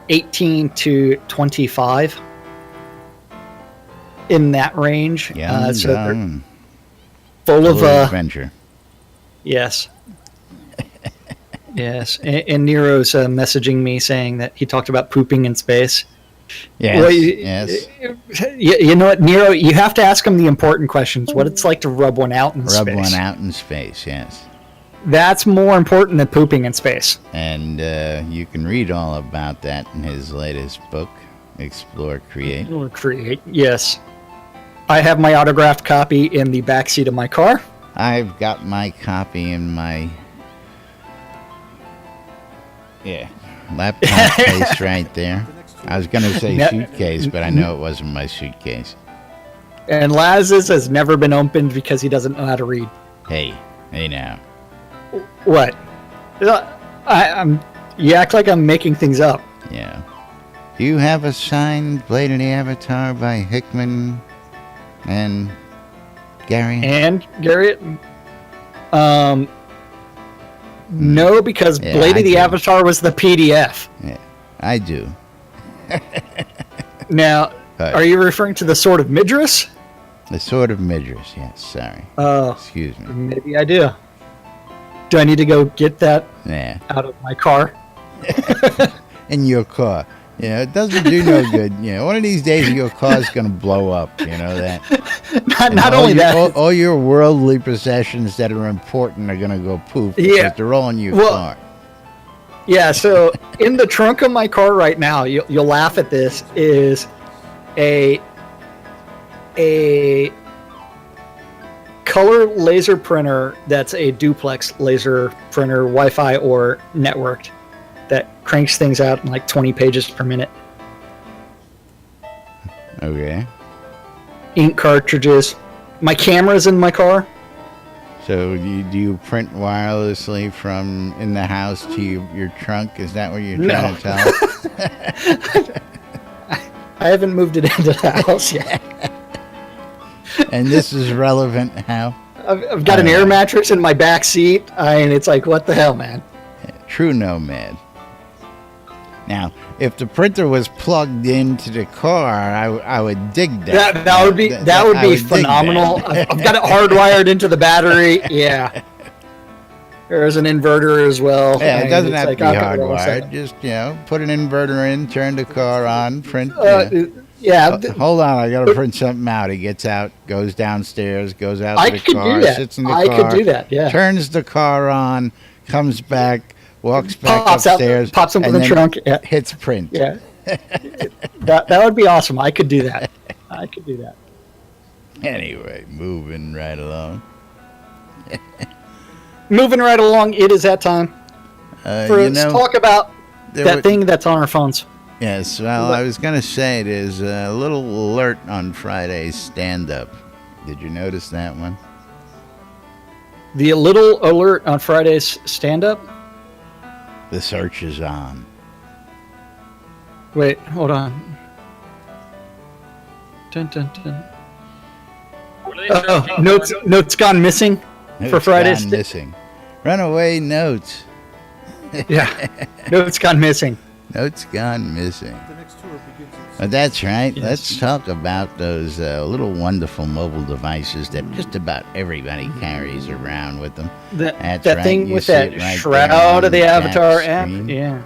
18 to 25. In that range, so they're full of adventure. Yes, yes. And Nero's messaging me saying that he talked about pooping in space. Yes, well, yes. You know what, Nero? You have to ask him the important questions. What it's like to rub one out in space. Rub one out in space. Yes. That's more important than pooping in space. And you can read all about that in his latest book, Explore, Create. Yes. I have my autographed copy in the back seat of my car. I've got my copy in my laptop case right there. I was going to say suitcase, but I know it wasn't my suitcase. And Laz's has never been opened because he doesn't know how to read. Hey now. What? You act like I'm making things up. Yeah. Do you have a signed Blade of the Avatar by Hickman and Gary? And Garrett? No, because Blade of the Avatar was the PDF. Yeah, I do. Now, are you referring to the Sword of Midras? The Sword of Midras, yes, sorry. Oh. Excuse me. Maybe I do. Do I need to go get that out of my car? In your car. It doesn't do no good. One of these days your car's going to blow up. You know that? Not only that. All your worldly possessions that are important are going to go poof because they're all in your car. Yeah, so in the trunk of my car right now, you'll laugh at this, is a color laser printer that's a duplex laser printer, Wi-Fi or networked, that cranks things out in like 20 pages per minute. Okay. Ink cartridges. My camera's in my car. So do you print wirelessly from in the house to your trunk? Is that what you're trying to tell? I haven't moved it into the house yet. And this is relevant how? I've got an air mattress in my back seat, and it's like, what the hell, man? True nomad. Now, if the printer was plugged into the car, I would dig that. That would be phenomenal. I've got it hardwired into the battery. Yeah. There's an inverter as well. Yeah, it doesn't it's have to be I've got it all set hardwired. Just, put an inverter in, turn the car on, print. up. Hold on, I got to print something out. He gets out, goes downstairs, goes out I to the could car, do that. sits in the I car, could do that. Yeah. turns the car on, comes back, walks back Pops upstairs, out, pops up in and the then trunk. Yeah. hits print. Yeah. that would be awesome. I could do that. I could do that. Anyway, moving right along. Moving right along, it is that time for us to talk about that thing that's on our phones. Yes, well, I was going to say there's a little alert on Friday's stand-up. Did you notice that one? The little alert on Friday's stand-up? The search is on. Wait, hold on. Dun, dun, dun. What are they Oh, searching for? notes gone missing for Notes Friday's. gone missing. Runaway notes. Yeah, notes gone missing. Notes gone missing. The next tour begins in But that's right. Yes. Let's talk about those little wonderful mobile devices that just about everybody carries around with them. That's That right, thing you with see that it right Shroud there of on the that Avatar app. screen. Yeah.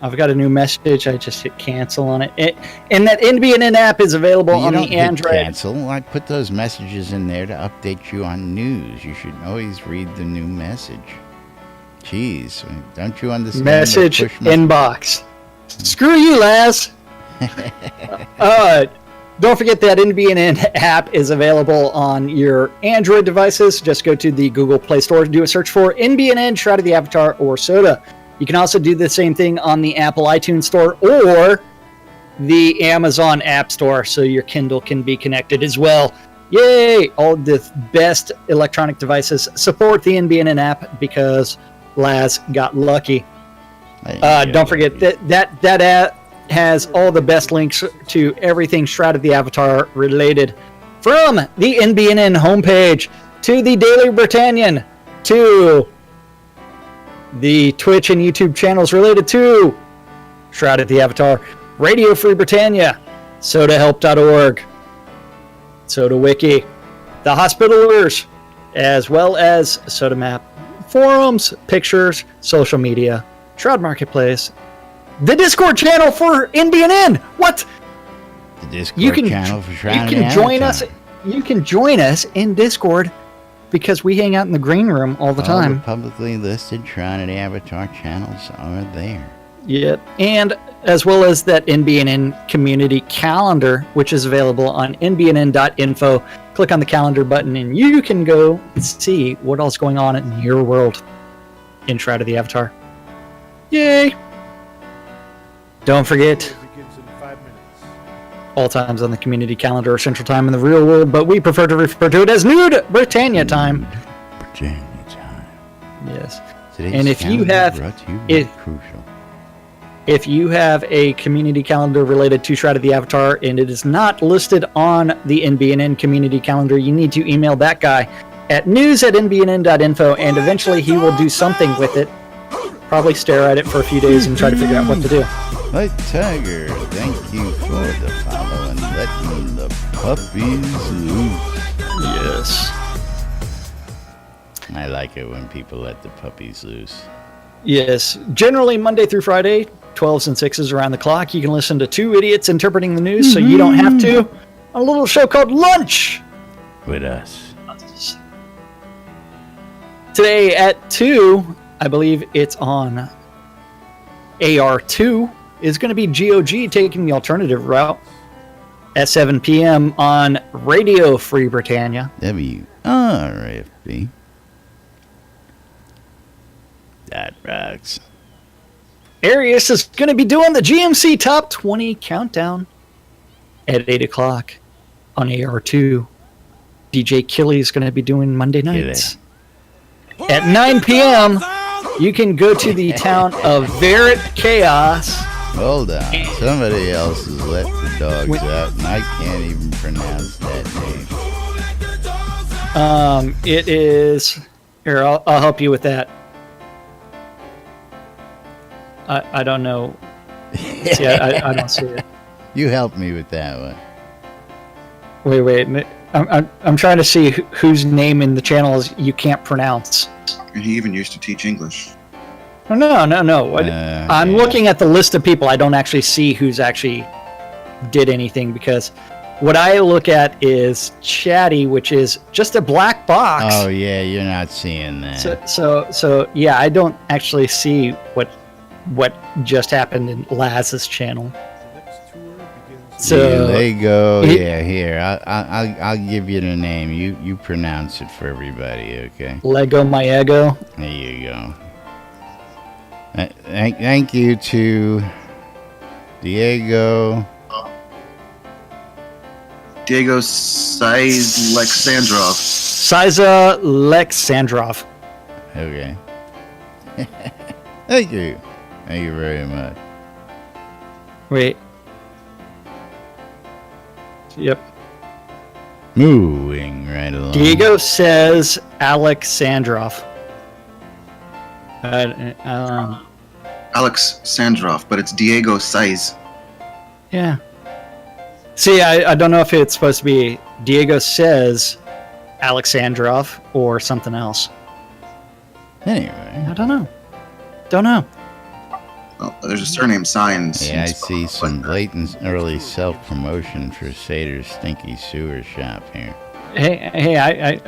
I've got a new message. I just hit cancel on it. And that NBNN app is available But you on don't the hit Android. cancel. I put those messages in there to update you on news. You should always read the new message. Jeez, don't you understand? the Message push inbox. Screw you, Laz. Don't forget that NBNN app is available on your Android devices. Just go to the Google Play Store, do a search for NBNN, Shroud of the Avatar, or Soda. You can also do the same thing on the Apple iTunes Store or the Amazon App Store, so your Kindle can be connected as well. Yay! All the best electronic devices support the NBNN app because Laz got lucky. Don't forget that app has all the best links to everything Shroud of the Avatar related, from the NBNN homepage to the Daily Britannian to the Twitch and YouTube channels related to Shroud of the Avatar, Radio Free Britannia, SodaHelp.org, Soda Wiki, the Hospitalers, as well as Soda Map, forums, pictures, social media, Shroud Marketplace, the Discord channel for NBNN. What? The Discord channel for Shroud You of can the join Avatar. us. You can join us in Discord because we hang out in the green room all the All time. the publicly listed Shroud of the Avatar channels are there. Yep. And as well as that NBNN community calendar, which is available on nbnn.info. Click on the calendar button and you can go see what else is going on in your world in Shroud of the Avatar. Yay! Don't forget, tour begins in 5 minutes. all times on the community calendar are Central Time in the real world, but we prefer to refer to it as Nude Britannia Time. Britannia time. Yes. Today's And if you calendar have- brought to you by if- Crucial. If you have a community calendar related to Shroud of the Avatar and it is not listed on the NBNN community calendar, you need to email that guy at news@nbnn.info, and eventually he will do something with it. Probably stare at it for a few days and try to figure out what to do. White Tiger, thank you for the follow and letting the puppies loose. Yes. I like it when people let the puppies loose. Yes. Generally Monday through Friday, 12s and 6s around the clock. You can listen to two idiots interpreting the news so you don't have to. A little show called Lunch. With us. Today at 2, I believe it's on AR2, is going to be GOG taking the alternative route at 7 p.m. on Radio Free Britannia. WRFB. That rocks. Arius is going to be doing the GMC Top 20 Countdown at 8 o'clock on AR2. DJ Killy is going to be doing Monday nights. At 9 p.m., you can go to the town of Verret Chaos. Hold on. Somebody else has let the dogs out, and I can't even pronounce that name. It is... Here, I'll help you with that. I don't know. See, I don't see it. You help me with that one. Wait. I'm trying to see whose name in the channel is you can't pronounce. And he even used to teach English. Oh, no. I'm yeah. looking at the list of people. I don't actually see who's actually did anything because what I look at is Chatty, which is just a black box. Oh yeah, you're not seeing that. So yeah, I don't actually see what just happened in Laz's channel. The next tour begins. So There you go. he- Yeah, here. I'll give you the name. You pronounce it for everybody, okay? Lego my ego. There you go. Thank you to Diego. Diego Size Alexandrov. Siza Alexandrov. Okay. Thank you. Thank you very much. Wait. Yep. Moving right along. Diego says Alexandrov. Alex Sandrov, but it's Diego Size. Yeah. See, I don't know if it's supposed to be Diego says Alexandrov or something else. Anyway. I don't know. Don't know. Well, there's a surname Signs. Yeah, I see some blatant early self-promotion for Sater's Stinky Sewer Shop here. Hey,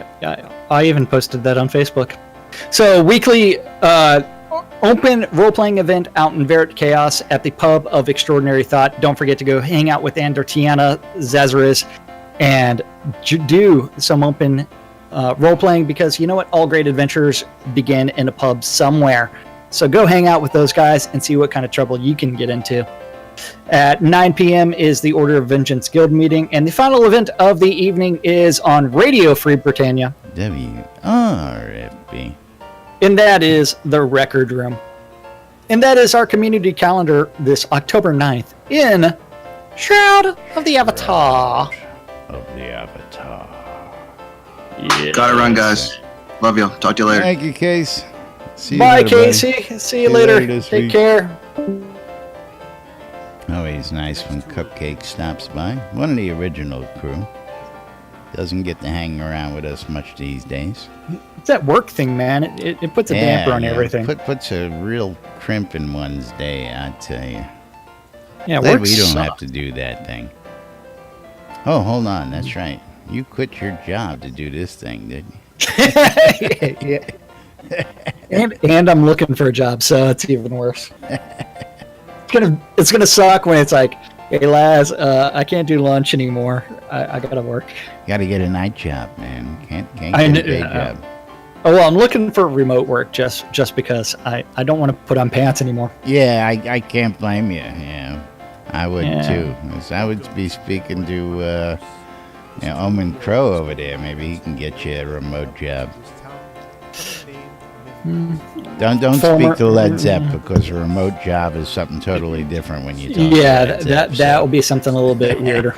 I even posted that on Facebook. So, weekly open role-playing event out in Verit Chaos at the Pub of Extraordinary Thought. Don't forget to go hang out with Tiana, Zazaris, and do some open role-playing because you know what? All great adventures begin in a pub somewhere. So go hang out with those guys and see what kind of trouble you can get into. At 9 p.m. is the Order of Vengeance Guild meeting, and the final event of the evening is on Radio Free Britannia. WRFB. And that is the Record Room. And that is our community calendar this October 9th in Shroud of the Avatar. Of the Avatar. Yeah. Gotta run, guys. Love you. Talk to you later. Thank you, Case. See you Bye, later, buddy. Casey. See you later. this Take week. care. Always nice when Cupcake stops by. One of the original crew. Doesn't get to hang around with us much these days. It's that work thing, man. It puts a damper on everything. Puts a real crimp in one's day, I tell you. Yeah, Glad work we don't sucks. have to do that thing. Oh, hold on. That's right. You quit your job to do this thing, didn't you? Yeah. and I'm looking for a job, so it's even worse. It's gonna suck when it's like, hey Laz, I can't do lunch anymore. I gotta work. Got to get a night job, man. Can't I get a kn- day job. Oh well, I'm looking for remote work just because I don't want to put on pants anymore. Yeah, I can't blame you. Yeah, I would Yeah. too. 'Cause I would be speaking to Omen Crow over there. Maybe he can get you a remote job. This town named Don't Former- speak to Led Zepp because a remote job is something totally different when you talk. Yeah, to Led Zepp, that will be something a little bit weirder.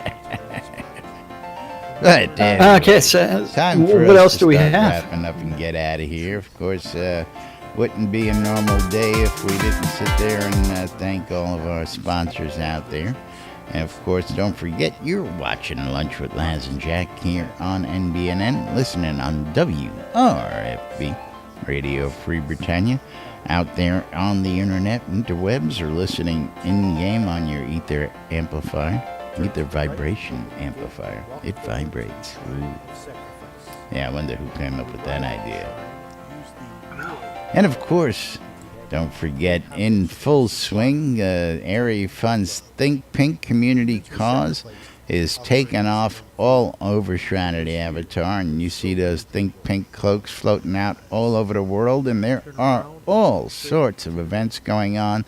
But anyway, Okay, so time for what us else to do we start have? wrapping up and get out of here. Of course, wouldn't be a normal day if we didn't sit there and thank all of our sponsors out there. And of course, don't forget you're watching Lunch with Laz and Jack here on NBNN, listening on WRFB, Radio Free Britannia, out there on the internet, interwebs, or listening in-game on your Ether amplifier, Ether vibration amplifier. It vibrates. Ooh. sacrifice. Yeah, I wonder who came up with that idea. Use the And of course, don't forget, in full swing, Airy Fun's Think Pink community cause is taking off all over Shroud of the Avatar, and you see those Think Pink cloaks floating out all over the world, and there are all sorts of events going on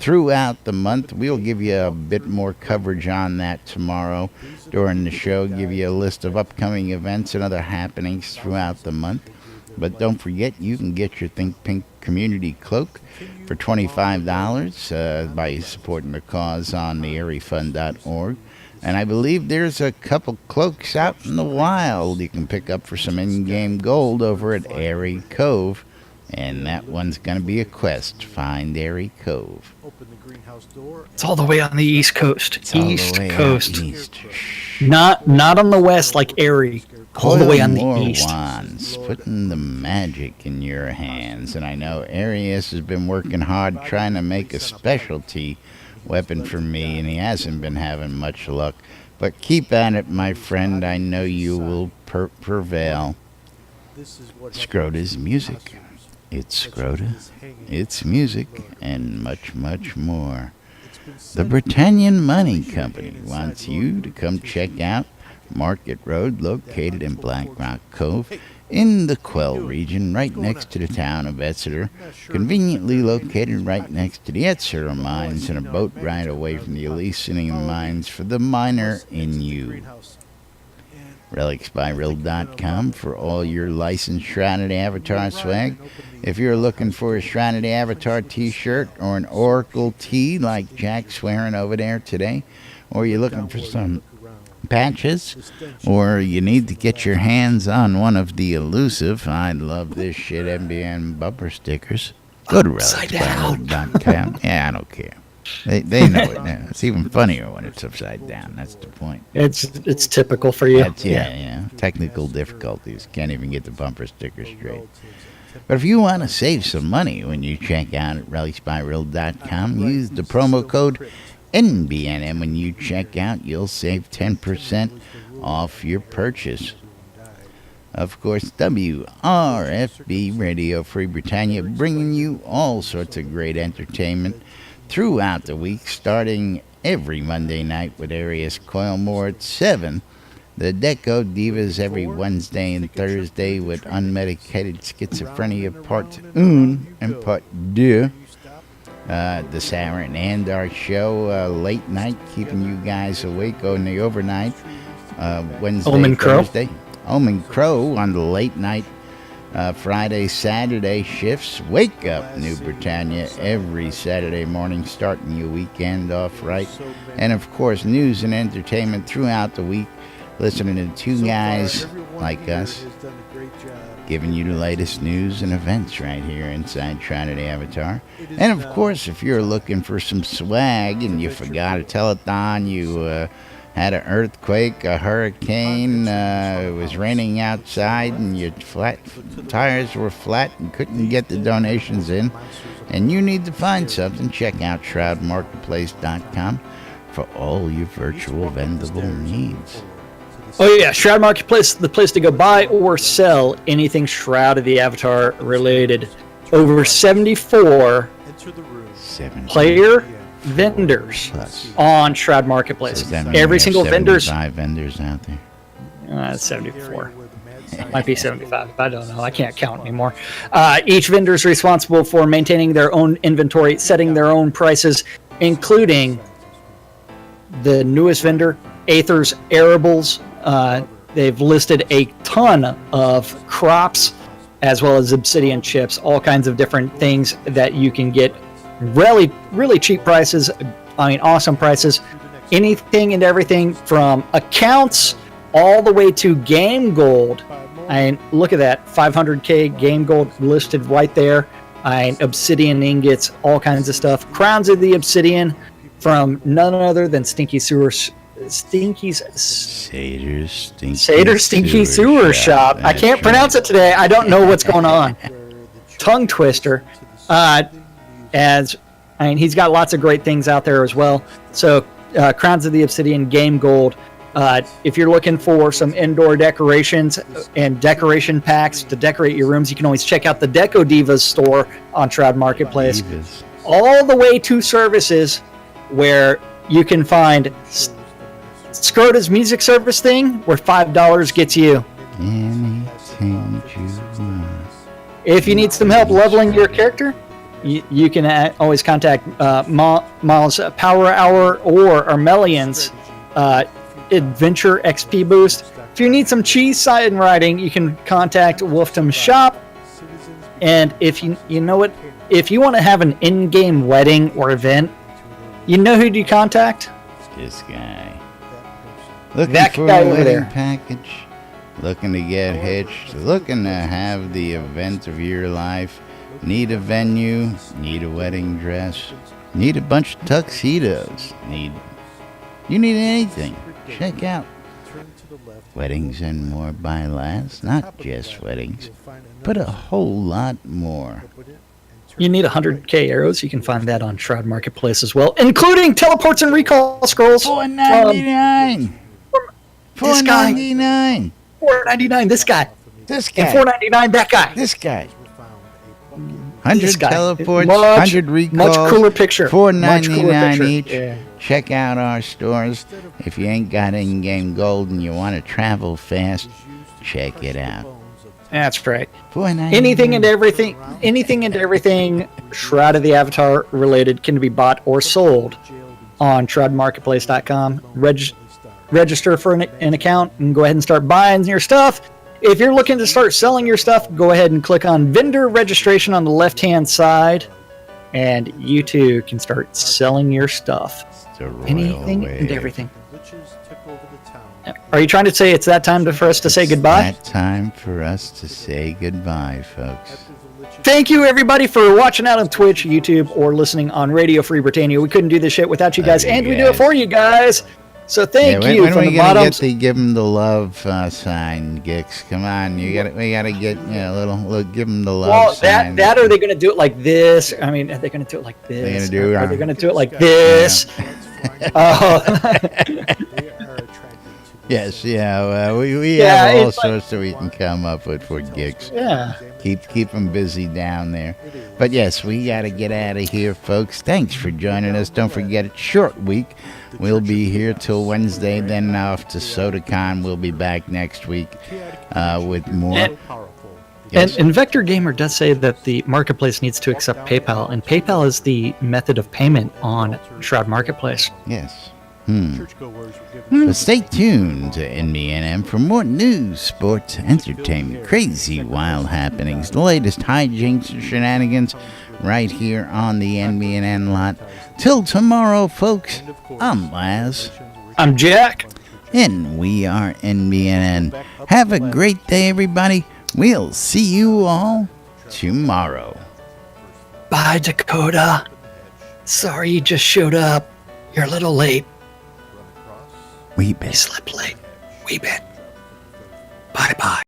throughout the month. We'll give you a bit more coverage on that tomorrow during the show, give you a list of upcoming events and other happenings throughout the month. But don't forget, you can get your Think Pink community cloak for $25 by supporting the cause on the airyfund.org. And I believe there's a couple cloaks out in the wild you can pick up for some in-game gold over at Airy Cove. And that one's going to be a quest, find Airy Cove. open the greenhouse. greenhouse door. It's all the way on the East Coast. It's all the East way out Coast. east. Not on the West like Erie. All the way on the More East. wands, putting the magic in your hands. And I know Arius has been working hard trying to make a specialty weapon for me, and he hasn't been having much luck. But keep at it, my friend. I know you will prevail. This is what Scrota's music. It's Scrota, it's music, and much, much more. The Britannian Money Company wants you to come check out Market Road, located in Black Rock Cove, in the Quell region, right next to the town of Exeter, conveniently located right next to the Exeter mines and a boat ride away from the Elysian mines for the miner in you. RelicsByRill.com for all your licensed Shrouded Avatar swag. If you're looking for a Shrouded Avatar t-shirt or an Oracle tee like Jack's wearing over there today, or you're looking for some patches, or you need to get your hands on one of the elusive I love this shit NBN bumper stickers, go to RelicsByRill.com. Yeah, I don't care. They know it now. It's even funnier when it's upside down. That's the point. It's typical for you. Yeah. Technical difficulties. Can't even get the bumper sticker straight. But if you want to save some money when you check out at RelicsByRill.com, use the promo code NBNN when you check out. You'll save 10% off your purchase. Of course, WRFB Radio Free Britannia, bringing you all sorts of great entertainment throughout the week, starting every Monday night with Arius Coilmore at 7. The Deco Divas every Wednesday and Thursday with Unmedicated Schizophrenia Part 1 and Part 2. The Sarah and Andar Show, late night, keeping you guys awake on the overnight. Wednesday, Omen Crow. Thursday. Omen Crow on the late night. Friday, Saturday shifts. Wake up, New Britannia, every Saturday morning, starting your weekend off right. And of course, news and entertainment throughout the week. Listening to two guys like us, giving you the latest news and events right here inside Shrouded Avatar. And of course, if you're looking for some swag and you forgot a telethon, you had an earthquake, a hurricane, it was raining outside, and your tires were flat and couldn't get the donations in, and you need to find something, check out ShroudMarketplace.com for all your virtual vendable needs. Oh yeah, Shroud Marketplace, the place to go buy or sell anything Shroud of the Avatar related. Over 74 player vendors on Shroud Marketplace. Does that mean Every we have single vendor's 75 vendors out there? 74. Might be 75. I don't know. I can't count anymore. Each vendor is responsible for maintaining their own inventory, setting their own prices, including the newest vendor, Aether's Arables. They've listed a ton of crops as well as obsidian chips, all kinds of different things that you can get really, really cheap prices. I mean, awesome prices. Anything and everything from accounts all the way to game gold. And look at that, 500k game gold listed right there. And obsidian ingots, all kinds of stuff. Crowns of the Obsidian from none other than Satyrs Stinky Sewer Shop. I can't pronounce it today. I don't know what's going on. Tongue twister. As I mean, he's got lots of great things out there as well. So, Crowns of the Obsidian, Game Gold. If you're looking for some indoor decorations and decoration packs to decorate your rooms, you can always check out the Deco Divas store on Shroud Marketplace. Divas. All the way to services where you can find Scrota's music service thing, where $5 gets you. Anything you want. If you need some help leveling your character, you can always contact Miles Power Hour or Armelian's Adventure XP Boost. If you need some cheese side writing, you can contact Wolfdom Shop. And if you know what, if you want to have an in-game wedding or event, you know who do you contact? This guy. Looking That for guy a over wedding there. package, looking to get hitched, looking to have the event of your life, need a venue, need a wedding dress, Need a bunch of tuxedos. You need anything. Check out Turn to the left. Weddings and More by Laz. Not just weddings, but a whole lot more. You need 100k arrows. You can find that on Shroud Marketplace as well, including teleports and recall scrolls. $4.99. This guy. $4.99. $4.99. This guy. This And guy. $4.99. That guy. This guy. This 100 guy. teleports, Much- 100 recalls. Much cooler picture. Much cooler $4.99 picture. each. Yeah. Check out our stores. If you ain't got in-game gold and you want to travel fast, check it out. That's right. $4.99. Anything and everything Shroud of the Avatar related can be bought or sold on shroudmarketplace.com. Register for an account and go ahead and start buying your stuff. If you're looking to start selling your stuff, go ahead and click on vendor registration on the left-hand side, and you too can start selling your stuff. It's a royal Anything way. and everything. Glitches took over the town. Are you trying to say it's that time for us to say goodbye? That time for us to say goodbye, folks. Thank you, everybody, for watching out on Twitch, YouTube, or listening on Radio Free Britannia. We couldn't do this shit without you guys, Love you and we do it guys. for you guys. So thank when, you when are from we the gonna bottom. get the give 'em the love sign, Gix? Come on, we gotta get a little give 'em the love Well, sign. that are they going to do it like this? I mean, are they going to do it like this? They're gonna do Are it- they going to do it like this? Oh, Yes, yeah. We Yeah, have all it's like- sorts that we can come up with for Gix. yeah. Keep them busy down there. But yes, we got to get out of here, folks. Thanks for joining us. Don't forget, it's short week. We'll be here till Wednesday, then off to SodaCon. We'll be back next week with more. And- Yes. And Vector Gamer does say that the marketplace needs to accept PayPal, and PayPal is the method of payment on Shroud Marketplace. Yes. Churchgoers were given But stay tuned to NBNN for more news, sports, entertainment, crazy, wild happenings, the latest hijinks and shenanigans right here on the NBNN lot. Till tomorrow, folks, I'm Laz, I'm Jack. and we are NBNN. Have a great day, everybody. We'll see you all tomorrow. Bye, Dakota. Sorry you just showed up. You're a little late. We You bet. slept late. Wee bit. Bye-bye.